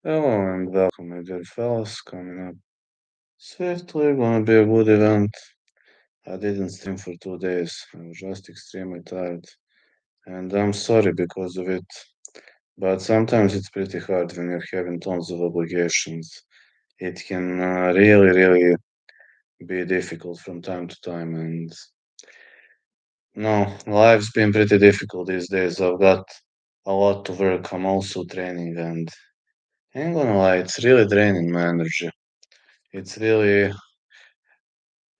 Hello and welcome, my dear fellas. Coming up swiftly, gonna be a good event. I didn't stream for 2 days. I was just extremely tired, and I'm sorry because of it. But sometimes it's pretty hard when you're having tons of obligations. It can really be difficult from time to time, and no, life's been pretty difficult these days. I've got a lot to work. I'm also training, and I ain't gonna lie, it's really draining my energy. It's really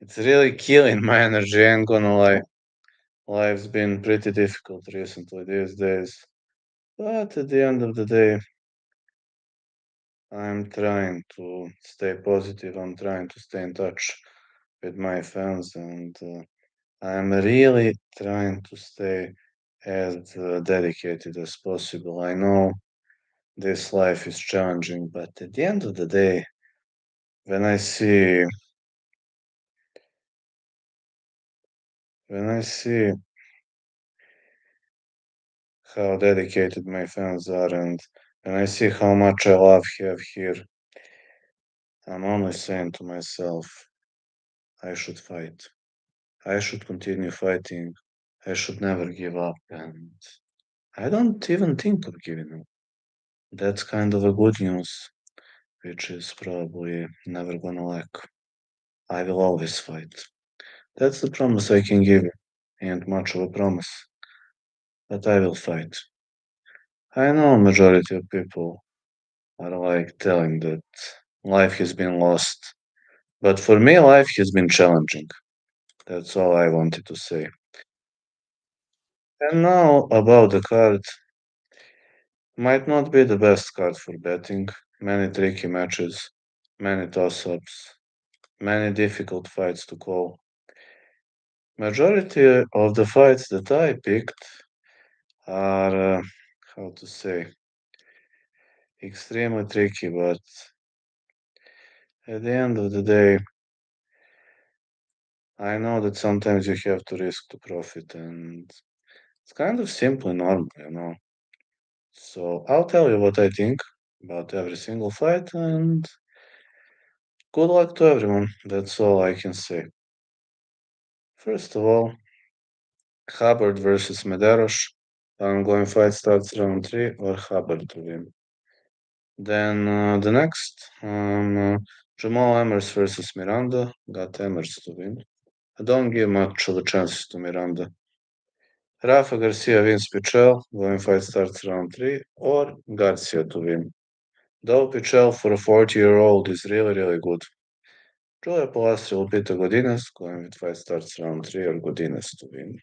It's really killing my energy, ain't gonna lie. Life's been pretty difficult recently these days. But at the end of the day, I'm trying to stay positive. I'm trying to stay in touch with my fans, and I'm really trying to stay as dedicated as possible. I know this life is challenging, but at the end of the day, when I see when I see how dedicated my fans are, and I see how much I love have here, I'm only saying to myself, I should fight. I should continue fighting. I should never give up, and I don't even think of giving up. That's kind of a good news, which is probably never gonna lack. I will always fight. That's the promise I can give you. Ain't much of a promise, but I will fight. I know majority of people are like telling that life has been lost. But for me, life has been challenging. That's all I wanted to say. And now about the card. Might not be the best card for betting. Many tricky matches, many toss-ups, many difficult fights to call. Majority of the fights that I picked are, how to say, extremely tricky, but at the end of the day, I know that sometimes you have to risk to profit, and it's kind of simply normal. So I'll tell you what I think about every single fight, and good luck to everyone. That's all I can say. First of all, Hubbard versus Medeiros. I'm going fight starts round 3 or Hubbard to win. Then the next, Jamal Emmers versus Miranda. Got Emmers to win. I don't give much of a chance to Miranda. Rafa Garcia wins Pichel. Going fight starts round 3 or Garcia to win. Though Pichel for a 40-year-old is really good. Julia Palastri will beat Godinez, going with fight starts round 3 or Godinez to win.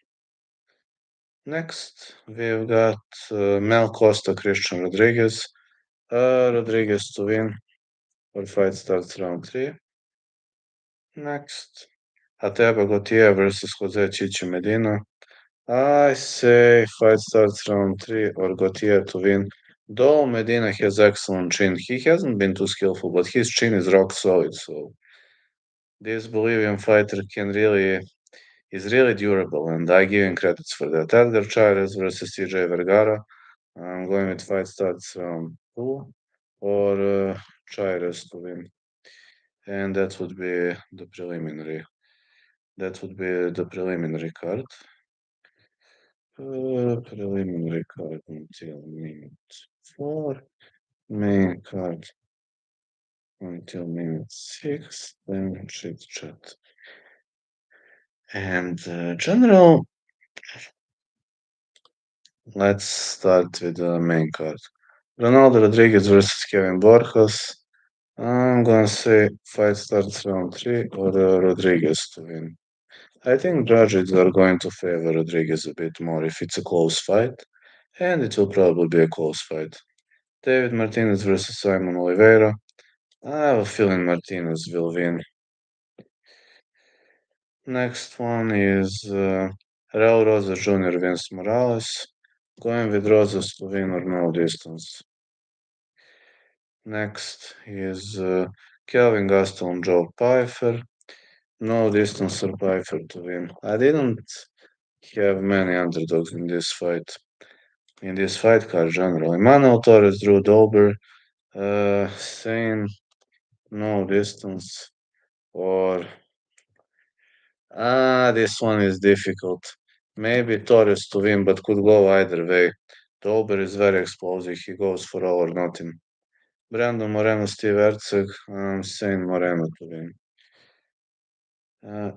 Next, we've got Mel Costa, Christian Rodriguez. Rodriguez to win, or fight starts round 3. Next, Ateba Gautier versus Jose Chichi Medina. I say fight starts round 3 or Gautier to win. Though Medina has excellent chin, he hasn't been too skillful, but his chin is rock solid, so this Bolivian fighter is really durable, and I give him credits for that. Edgar Chairez versus CJ Vergara. I'm going with fight starts round 2 or Chairez to win, and That would be the preliminary card. Preliminary card until minute 4. Main card until minute 6. Then chit chat. And general, let's start with the main card. Ronaldo Rodriguez versus Kevin Borjas. I'm gonna say fight starts round 3 or Rodriguez to win. I think judges are going to favor Rodriguez a bit more if it's a close fight, and it will probably be a close fight. David Martinez versus Simon Oliveira. I have a feeling Martinez will win. Next one is Raul Rosa Jr. Vince Morales. Going with Rosas to win or no distance. Next is Kelvin Gastelum Joe Pfeiffer. No distance or Pfeiffer to win. I didn't have many underdogs in this fight. In this fight card generally. Manuel Torres Drew Dober. Saying no distance or this one is difficult. Maybe Torres to win, but could go either way. The Ober is very explosive. He goes for all or nothing. Brandon Moreno, Steve Erceg. I'm saying Moreno to win.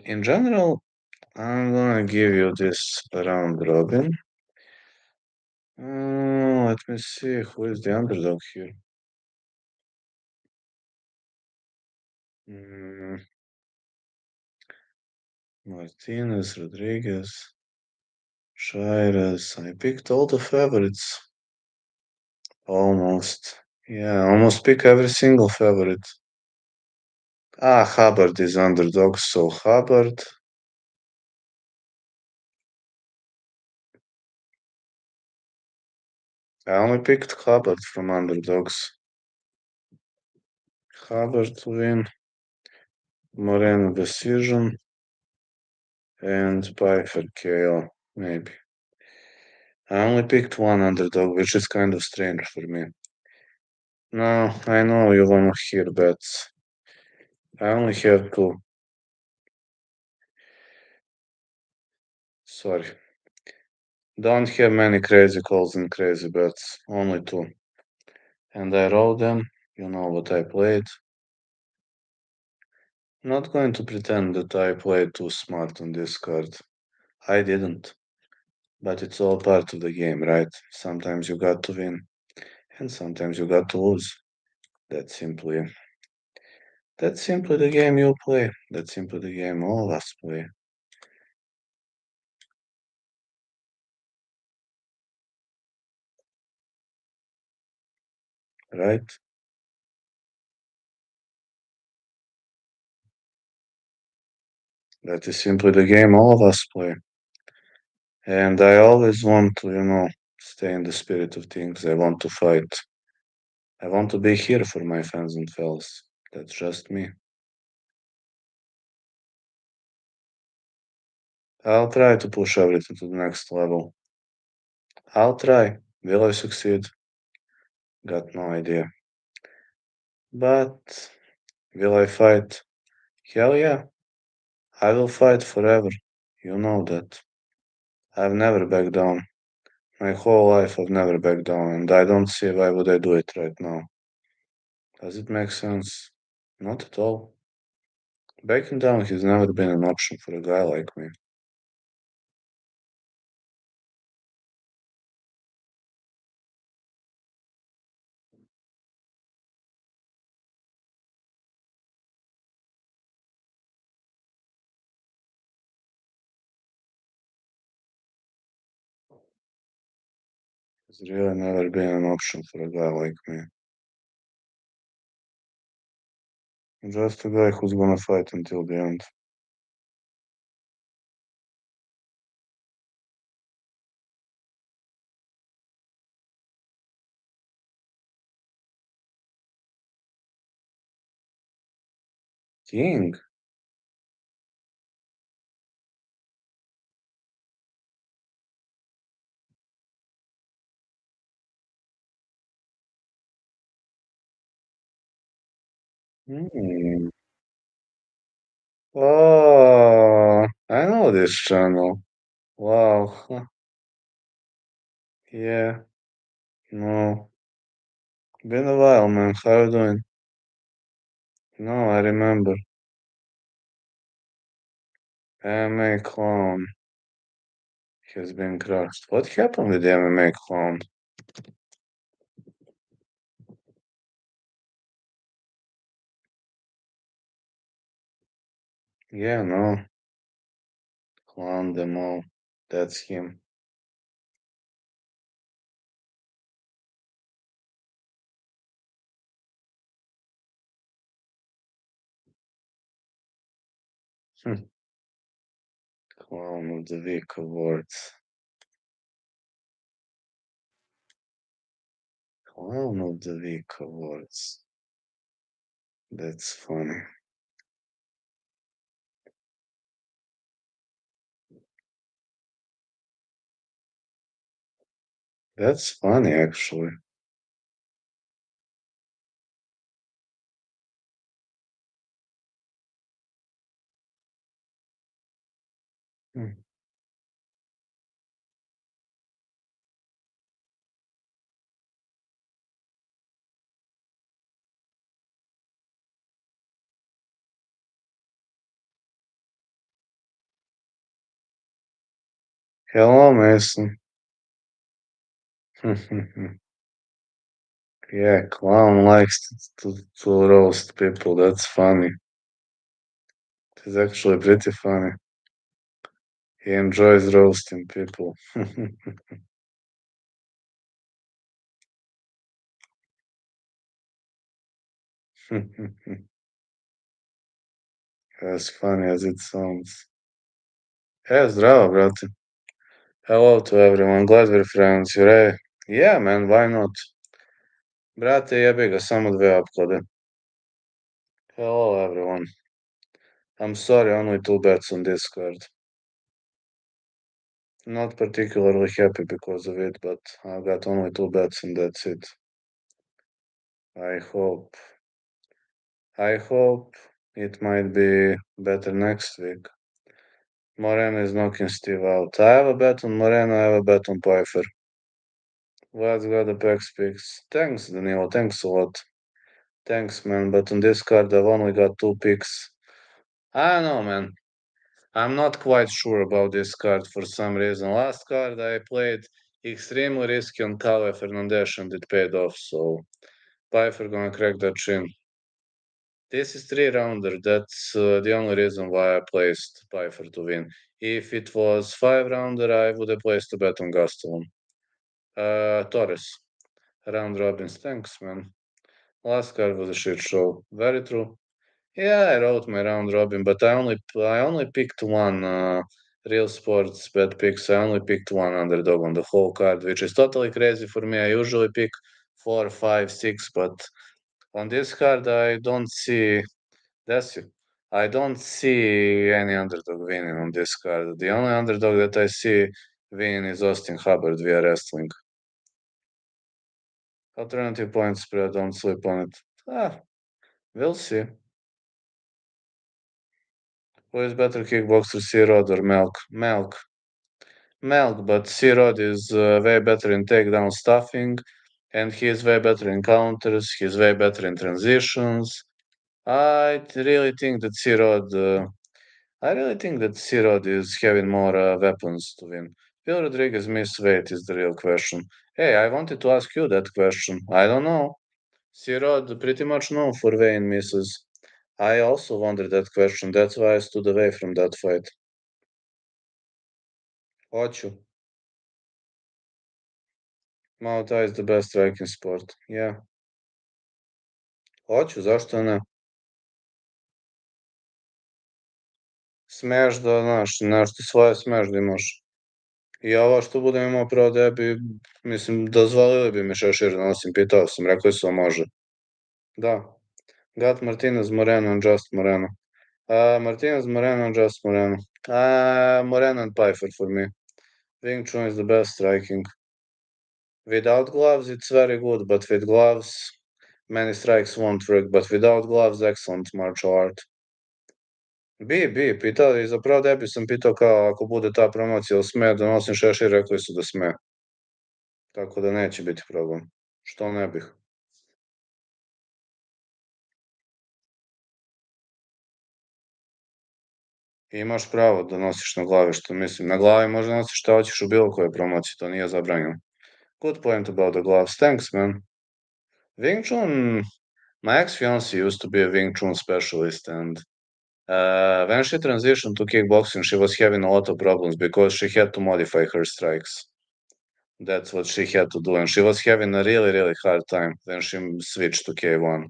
In general, I'm gonna give you this round robin. Let me see who is the underdog here. Mm, Martinez, Rodriguez, Shires. I picked all the favorites. Almost. Yeah, almost pick every single favorite. Hubbard is underdog, so Hubbard. I only picked Hubbard from underdogs. Hubbard to win, Moreno decision, and Pfeiffer KO, maybe. I only picked one underdog, which is kind of strange for me. No, I know you wanna hear bets. I only have two. Sorry. Don't have many crazy calls and crazy bets. Only two. And I wrote them. You know what I played. Not going to pretend that I played too smart on this card. I didn't. But it's all part of the game, right? Sometimes you got to win, and sometimes you got to lose. That's simply that's simply the game you play. That's simply the game all of us play, right? That is simply the game all of us play. And I always want to, stay in the spirit of things. I want to fight. I want to be here for my fans and fellas. That's just me. I'll try to push everything to the next level. I'll try. Will I succeed? Got no idea. But will I fight? Hell yeah. I will fight forever. You know that. I've never backed down. My whole life I've never backed down, and I don't see why would I do it right now. Does it make sense? Not at all. Backing down has never been an option for a guy like me. It's really never been an option for a guy like me. I'm just a guy who's gonna fight until the end. King? Hmm. Oh, I know this channel. Wow. Huh. Yeah. No. Been a while, man. How you doing? No, I remember. MMA clown has been crushed. What happened with the MMA clown? Yeah, no. Clown them all. That's him. Hmm. Clown of the Week Awards. Clown of the Week Awards. That's funny. That's funny, actually. Hmm. Hello, Mason. Yeah, clown likes to roast people. That's funny. It's actually pretty funny. He enjoys roasting people. As funny as it sounds. Zdravo, brate. Hello to everyone. Glad we're friends. You ready? Yeah, man, why not? Brate, jebi ga, samo dve opklade. Hello, everyone. I'm sorry, only two bets on Discord. Not particularly happy because of it, but I got only two bets and that's it. I hope. I hope it might be better next week. Moreno is knocking Steve out. I have a bet on Moreno, I have a bet on Pfeiffer. Let's go the Pex picks. Thanks, Danilo. Thanks a lot. Thanks, man. But on this card, I've only got two picks. I don't know, man. I'm not quite sure about this card for some reason. Last card I played extremely risky on Cale Fernandez and it paid off, so Pfeiffer gonna crack that chin. This is 3-rounder. That's the only reason why I placed Pfeiffer to win. If it was 5-rounder, I would have placed a bet on Gastelum. Torres. Round robins. Thanks, man. Last card was a shit show. Very true. Yeah, I wrote my round robin, but I only picked one real sports bet picks. I only picked one underdog on the whole card, which is totally crazy for me. I usually pick 4, 5, 6, but on this card I don't see. That's it. I don't see any underdog winning on this card. The only underdog that I see winning is Austin Hubbard via wrestling. Alternative point spread, don't sleep on it. We'll see. Who is better kickboxer, C-Rod or Melk? Melk. Melk, but C-Rod is way better in takedown stuffing, and he is way better in counters, he's way better in transitions. I really think that C-Rod is having more weapons to win. Will Rodriguez miss weight is the real question. Hey, I wanted to ask you that question. I don't know. C-Rod pretty much known for weighing misses. I also wondered that question. That's why I stood away from that fight. Hoću. Muay Thai is the best striking sport. Yeah. Hoću, zašto ne? Smeš da, znaš, nešto svoje smeš da imaš. I ovo što budem imao pravo debi, mislim, dozvolili bi mi šešir da nosim, pitao sam, rekli su može. Da. Got Martinez, Moreno and just Moreno. Martinez, Moreno and just Moreno. Moreno and Pfeiffer for me. Wing Chun is the best striking. Without gloves, it's very good, but with gloves, many strikes won't work. But without gloves, excellent martial art. Pitao i zapravo debi sam pitao kao ako bude ta promocija, jel sme da nosim šešir, rekli su da sme. Tako da neće biti problem. Što ne bih. Imaš pravo da nosiš na glavi što mislim. Na glavi možda nosiš šta hoćeš u bilo kojoj promociji, to nije zabranjeno. Good point about the gloves. Thanks, man. Wing Chun, my ex-fiancée used to be a Wing Chun specialist, and when she transitioned to kickboxing, she was having a lot of problems because she had to modify her strikes. That's what she had to do, and she was having a really, really hard time when she switched to K1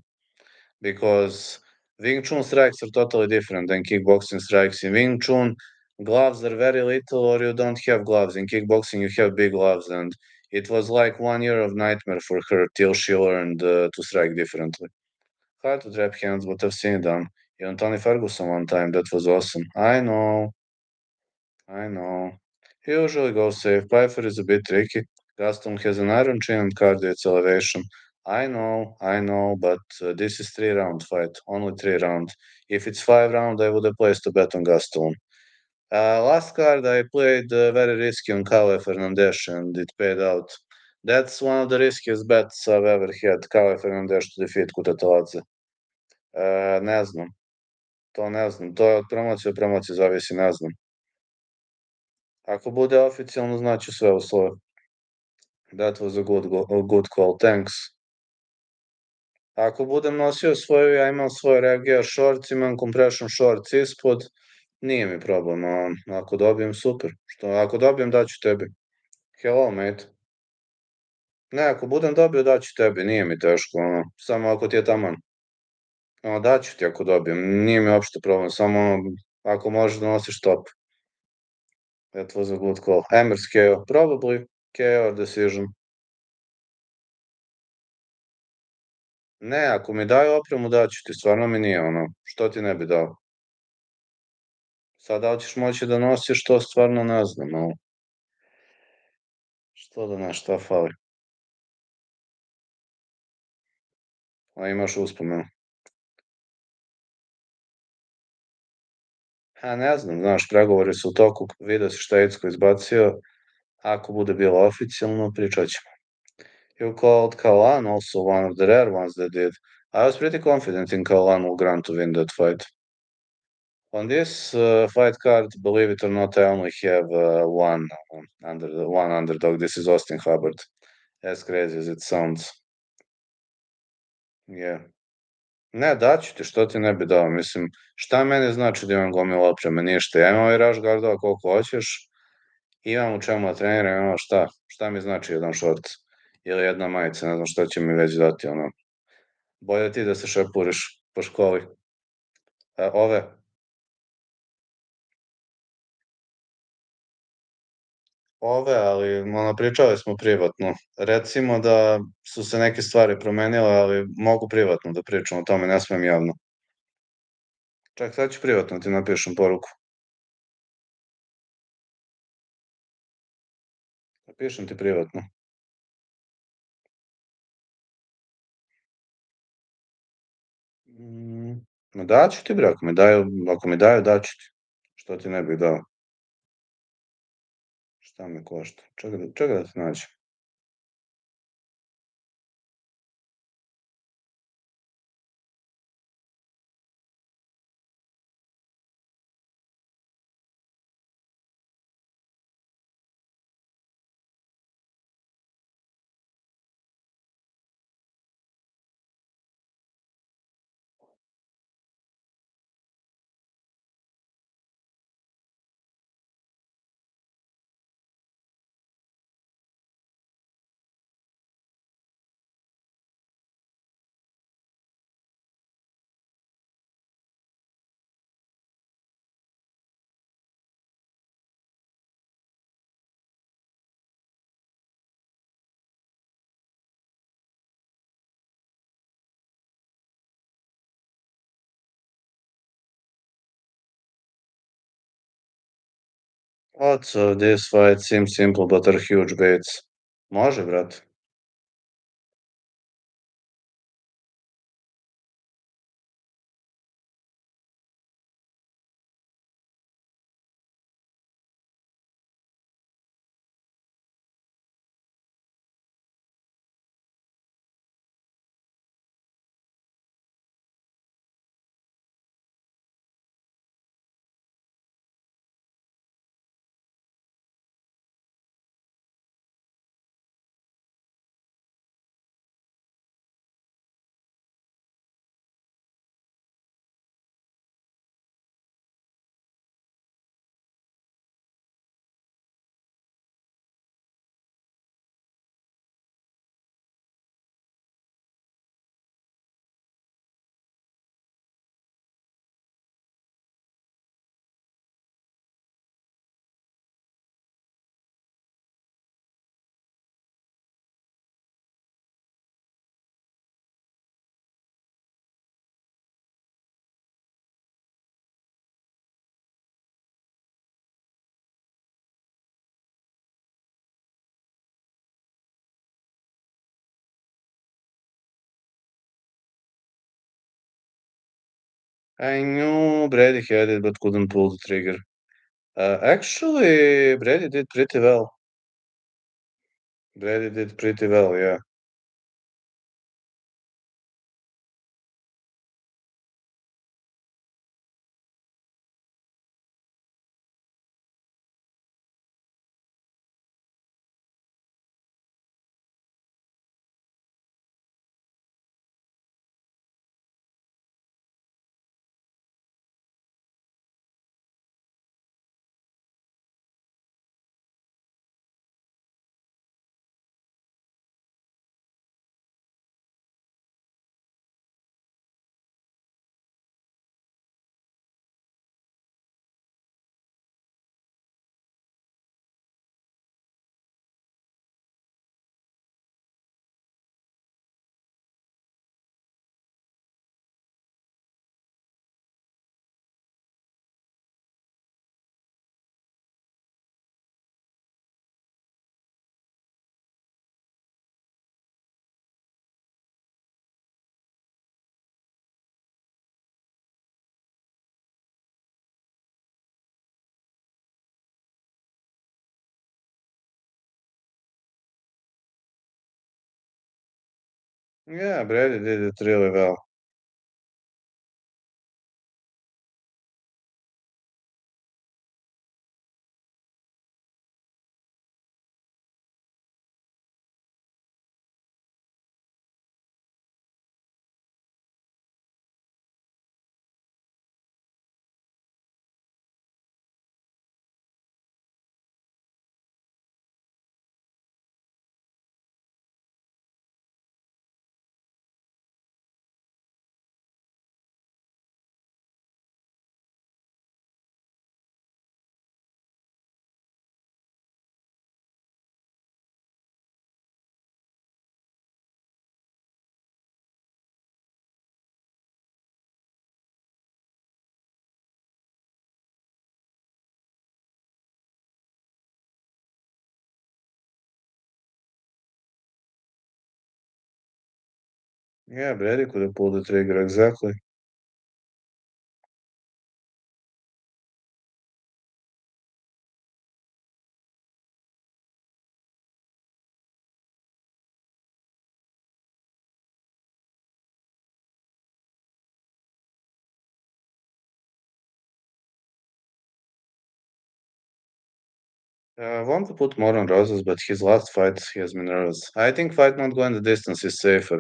because Wing Chun strikes are totally different than kickboxing strikes. In Wing Chun, gloves are very little, or you don't have gloves. In kickboxing, you have big gloves, and it was like 1 year of nightmare for her till she learned to strike differently. Hard to trap hands, but I've seen it done. Even Tony Ferguson one time, that was awesome. I know. He usually goes safe. Pfeiffer is a bit tricky. Gaston has an iron chin and cardio its elevation. I know, but this is 3-round fight. Only 3 rounds. If it's 5 round, I would have placed a bet on Gaston. Last card I played very risky on Kale Fernandes and it paid out. That's one of the riskiest bets I've ever had, Kale Fernandes to defeat Kutateladze. Ne znam, to ne znam, to je od promocije do promocije zavisi, ne znam. Ako bude oficijalno, znači sve uslove. That was a good call, thanks. Ako budem nosio svoju, ja imam svoj reagija shorts, imam compression shorts ispod, nije mi problem, ako dobijem, super. Ako dobijem, daću tebi. Hello, mate. Ne, ako budem dobio, daću tebi, nije mi teško, samo ako ti je taman. Daću ti ako dobijem, nije mi uopšte problem, samo ako možeš da nosiš top. That was a good call. Hammers KO, probably KO or decision. Ne, ako mi daju opremu, daću ti, stvarno mi nije što ti ne bi dao? Sad, da li ćeš moći da nosiš, to stvarno ne znam, što da ne, šta fali? Imaš uspomenu. Ne znam, znaš, pregovori su u toku, vidio si šta je Icko izbacio, ako bude bilo oficijalno, pričat ćemo. You called Kalan, also one of the rare ones that did. I was pretty confident in Kalan will grant to win that fight. On this fight card, believe it or not, I only have one underdog. This is Austin Hubbard. As crazy as it sounds. Yeah. Ne, daću ti, što ti ne bi dao, mislim, šta meni znači da imam gomilu opreme, ništa, ja imam ovaj raš gardova koliko hoćeš, imam u čemu da treniram, imam šta mi znači jedan šorc, ili jedna majica, ne znam šta će mi već dati, bolje ti da se šepuriš po školi. Ali pričali smo privatno, recimo da su se neke stvari promenile, ali mogu privatno da pričam o tome, ne smem javno. Čak, sad ću privatno ti napišem poruku. Napišem ti privatno. Ma daću ti bre, ako mi daju, daću ti. Što ti ne bih dao? Šta me košta? Čega da ti nađem? Odds of this fight seem simple, but are huge baits. Može, brate. I knew Brady had it, but couldn't pull the trigger. Actually, Brady did pretty well. Brady did pretty well, yeah. Yeah, Brady did it really well. Yeah, Brady could have pulled the trigger, exactly. I want to put more on Roses, but his last fight, he has been nervous. I think fight not going the distance is safer.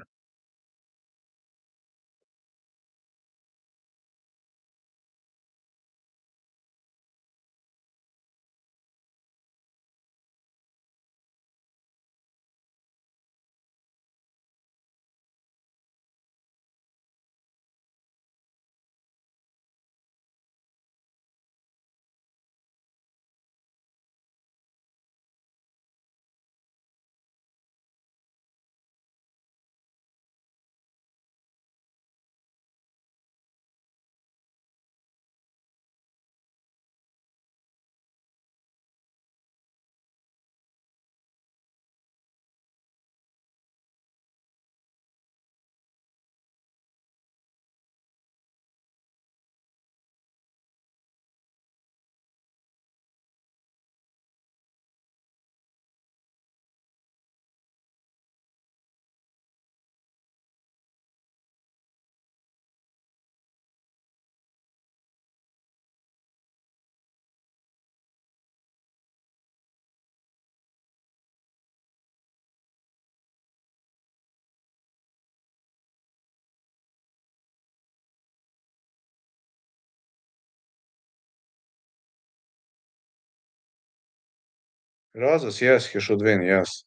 Roses, yes, he should win, yes.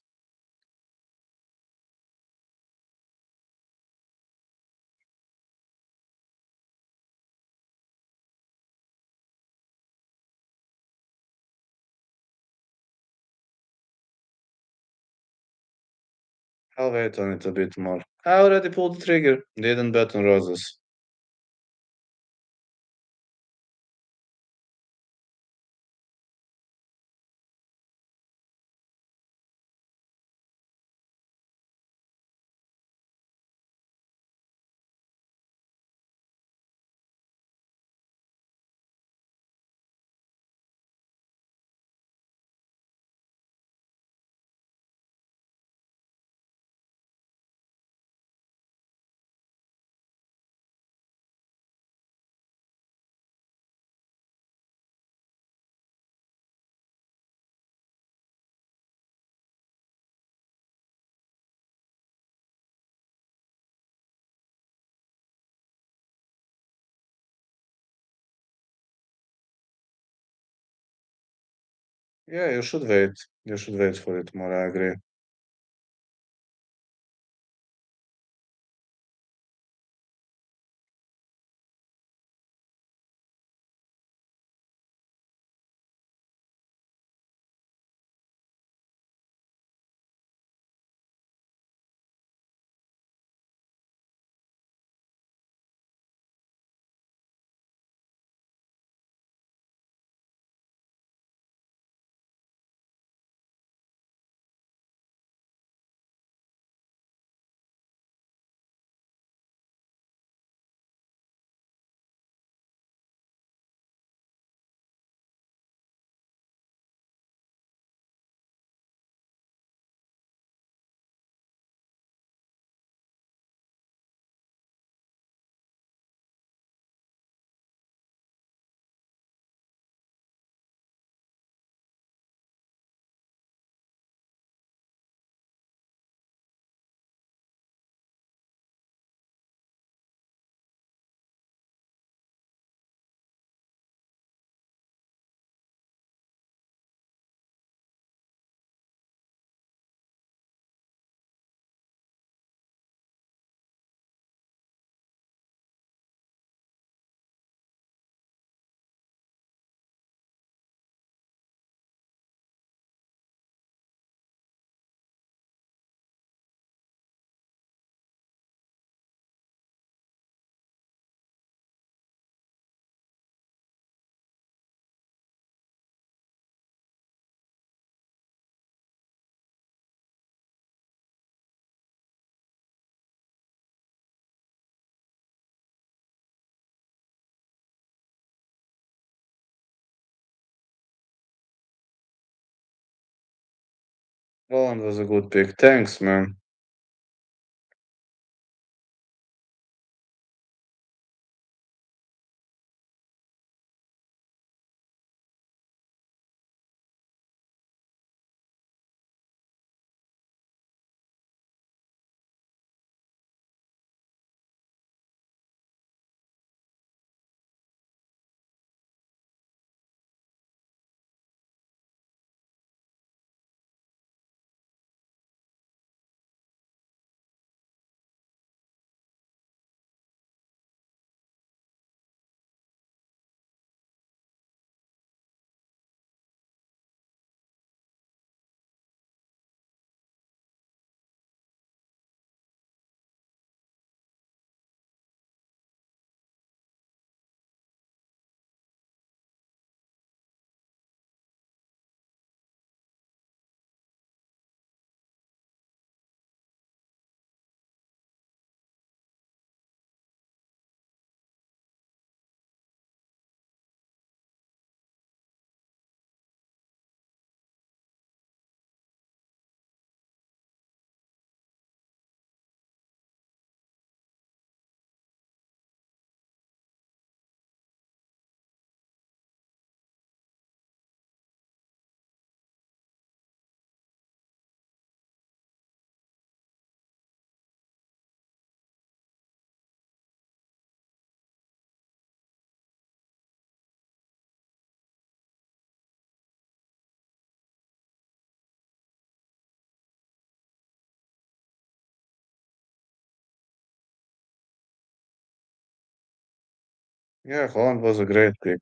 I'll wait on it a bit more. I already pulled the trigger, didn't bet on Roses. Yeah, you should wait. You should wait for it more, I agree. Roland was a good pick. Thanks, man. Yeah, Holland was a great pick.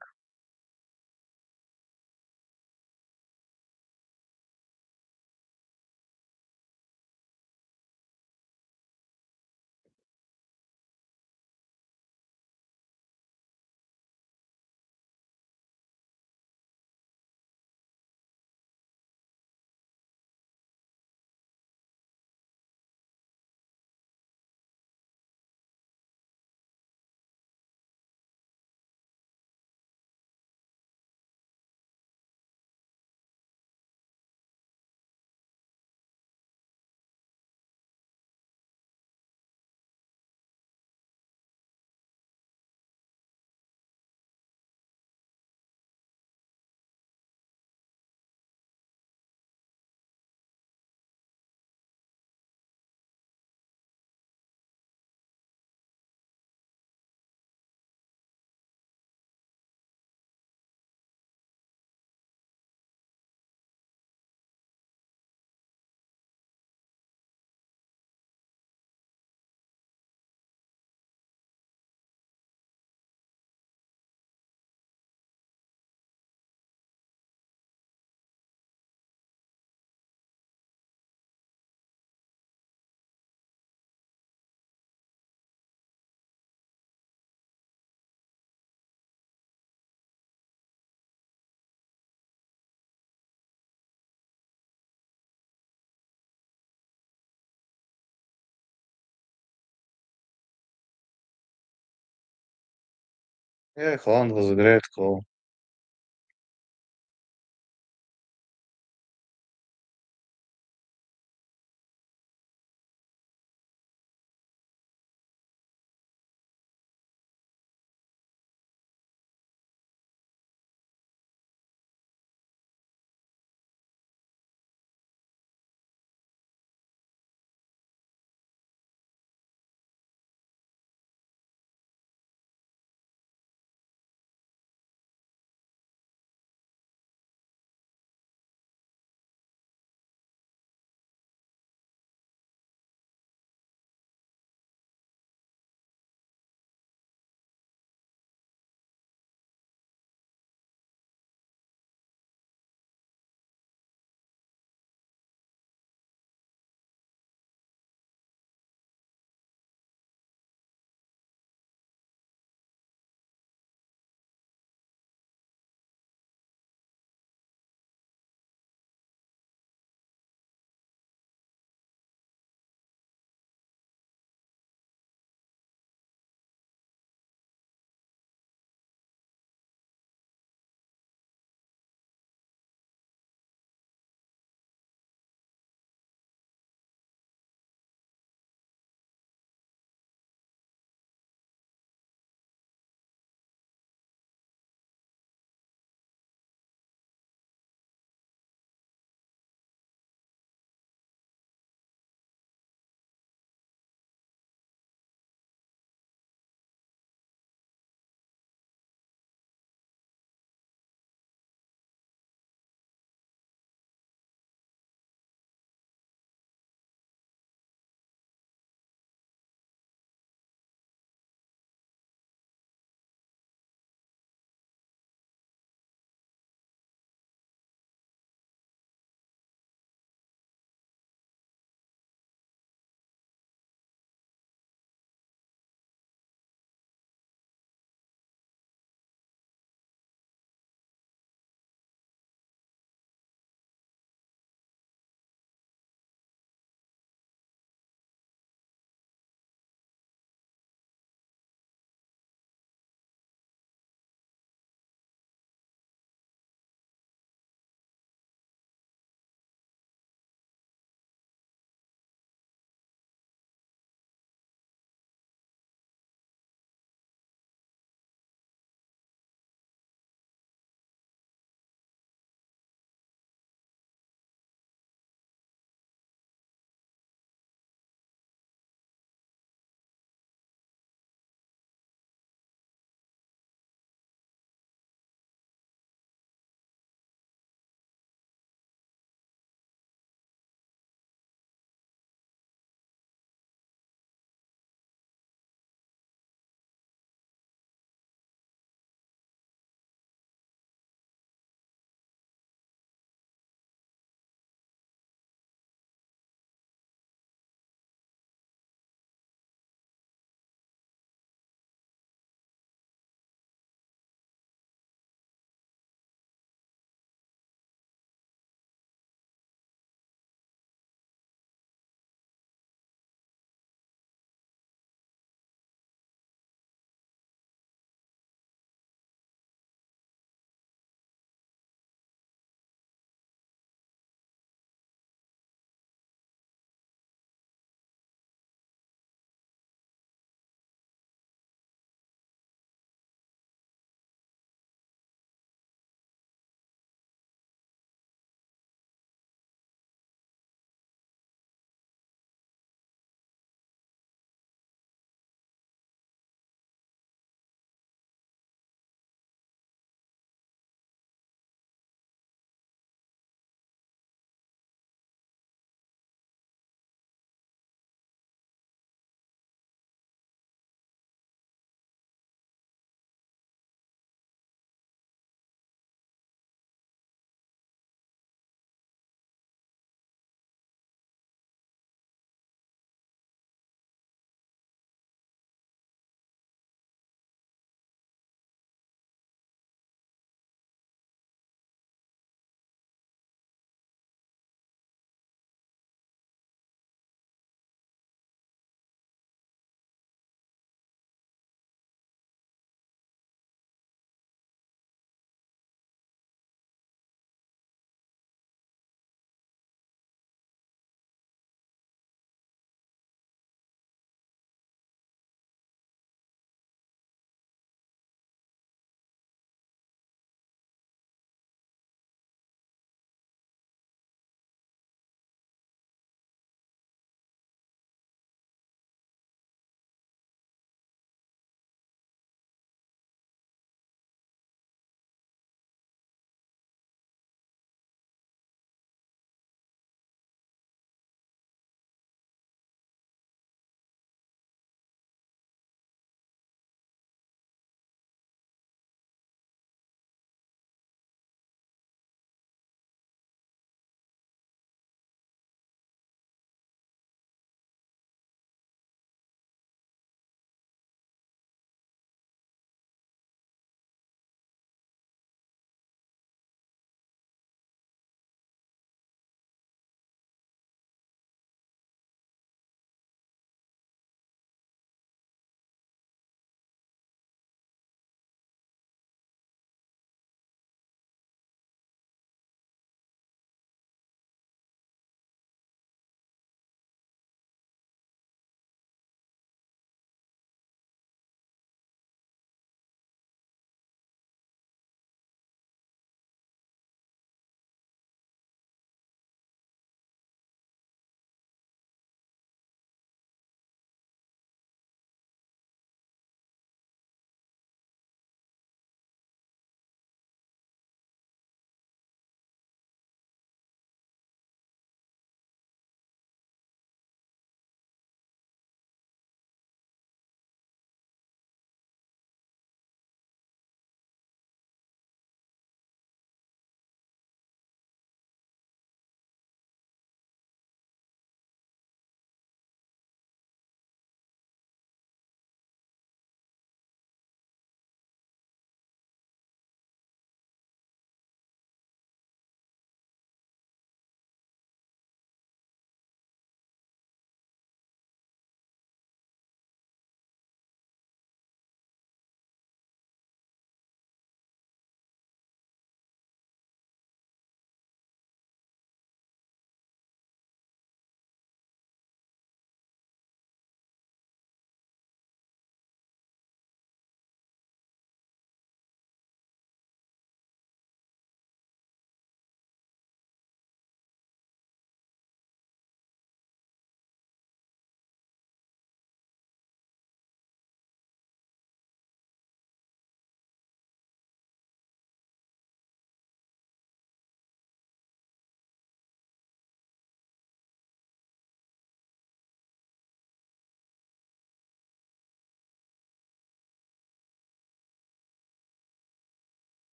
Yeah, Holland was a great call.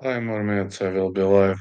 Hi, more minutes I will be live.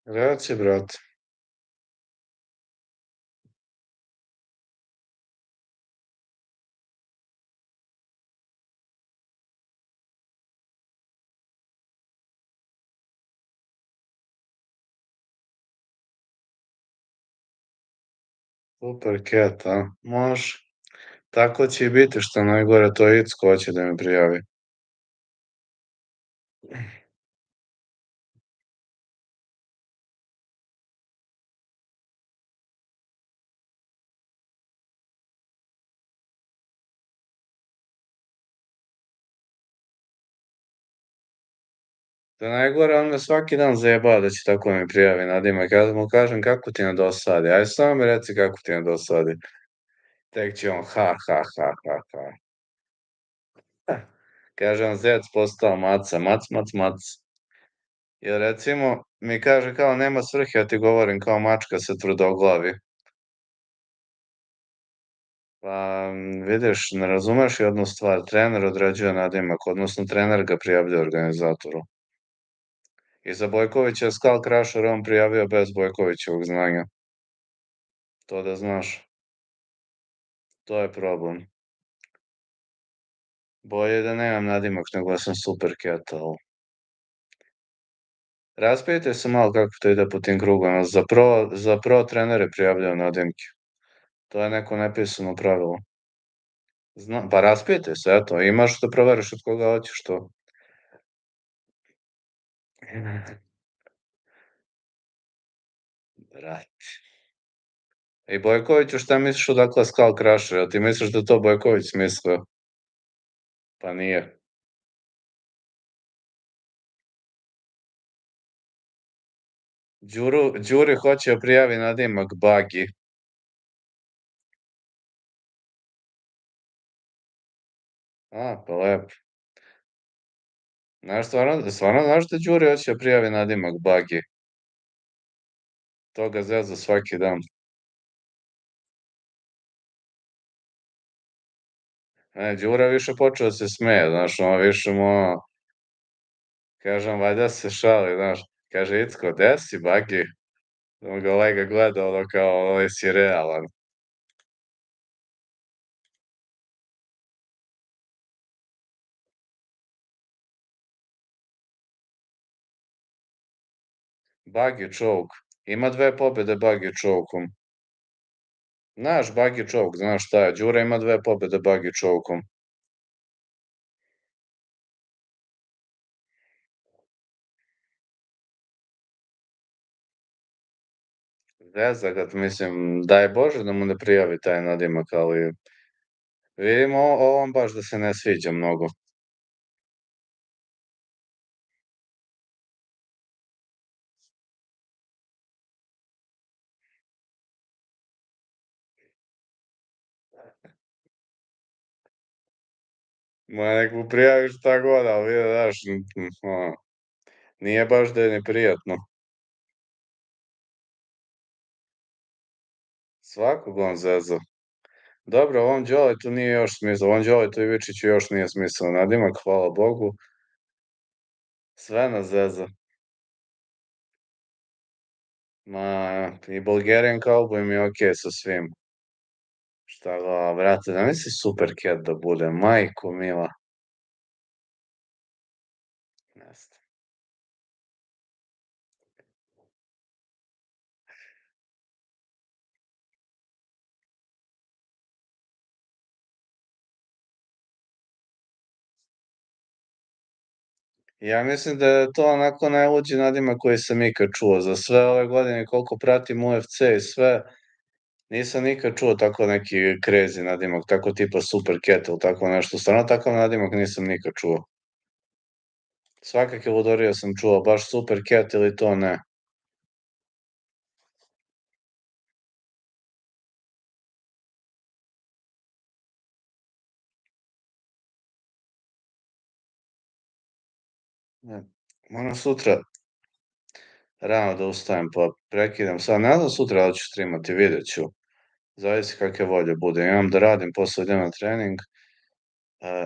Reci, brate. Super cat, a? Može. Tako će i biti, što najgore, to Icko hoće da me prijavi. Da najgore, on me svaki dan zajebava da će tako da me prijavi nadimak. Ja mu kažem kako ti ne dosadi. Aj samo mi reci kako ti ne dosadi. Tek će on ha, ha, ha, ha, ha. Kaže on, zec postao maca, mac, mac, mac. Jer recimo, mi kaže kao nema svrhe, ja ti govorim kao mačka se tvrdoglavi. Pa, vidiš, ne razumeš jednu stvar, trener određuje nadimak, odnosno trener ga prijavljuje organizatoru. I za Bojkovića je Skal Krašer on prijavio bez Bojkovićevog znanja. To da znaš, to je problem. Bolje da nemam nadimak nego da sam super cat, ali... Raspitajte se malo kako to ide po tim krugovima. Za pro trenere prijavljaju nadimke. To je neko nepisano pravilo. Pa raspitaj se, eto, imaš da proveriš od koga hoćeš to. Brate. I Bojkoviću, šta misliš odakle Skal Krašer? Jel ti misliš da to Bojković smislio? Pa nije. Đuri hoće da prijavi nadimak Bagi. A, pa lepo. Znaš, stvarno znaš da Đuri hoće da prijavi nadimak Bagi? To ga zeza svaki dan. Đura više počeo da se smeje, znaš, ono više mu ono, kažem, valjda se šali, znaš, kaže, Icko, gde si, Bagi? On ga lega gleda, ono kao, ovo si realan. Bagi choke. Ima dve pobede Bagi chokeom. Znaš, Bagi choke, znaš šta je, Đura ima dve pobede Bagi chokeom. Zeza ga, mislim, daj Bože da mu ne prijavi taj nadimak, ali vidimo ovom baš da se ne sviđa mnogo. Ma nek mu prijavi šta god, ali vidi, znaš, ono, nije baš da je neprijatno. Svakog on zeza. Dobro, ovom Đoletu nije još smisla, ovom Đoletu Ivičiću još nije smisla nadimak, hvala Bogu. Sve nas zeza. Ma, i Bulgarian Cowboy mi je okej sa svim. Šta ga, brate, da misli super cat da bude, majko mila. Jeste. Ja mislim da je to onako najluđi nadimak koji sam ikad čuo. Za sve ove godine koliko pratim UFC i sve, nisam nikad čuo tako neki crazy nadimak, tako tipa Super Cat ili tako nešto. Stvarno takav nadimak nisam nikad čuo. Svakake ludorije sam čuo, baš Super Cat ili to ne. Ne. Moram sutra rano da ustajem, pa prekidam sad. Ne znam sutra da ću streamati, vidjet ću. Zavisi kakve volje bude. Imam da radim, posle idem na trening.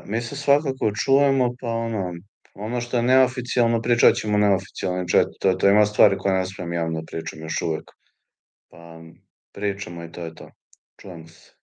Mi se svakako čujemo, pa ono, Ono što je neoficijalno, pričat ćemo neoficijalni chat, to ima stvari koje ne smijem javno da pričam još uvek. Pa pričamo i to je to. Čujemo se.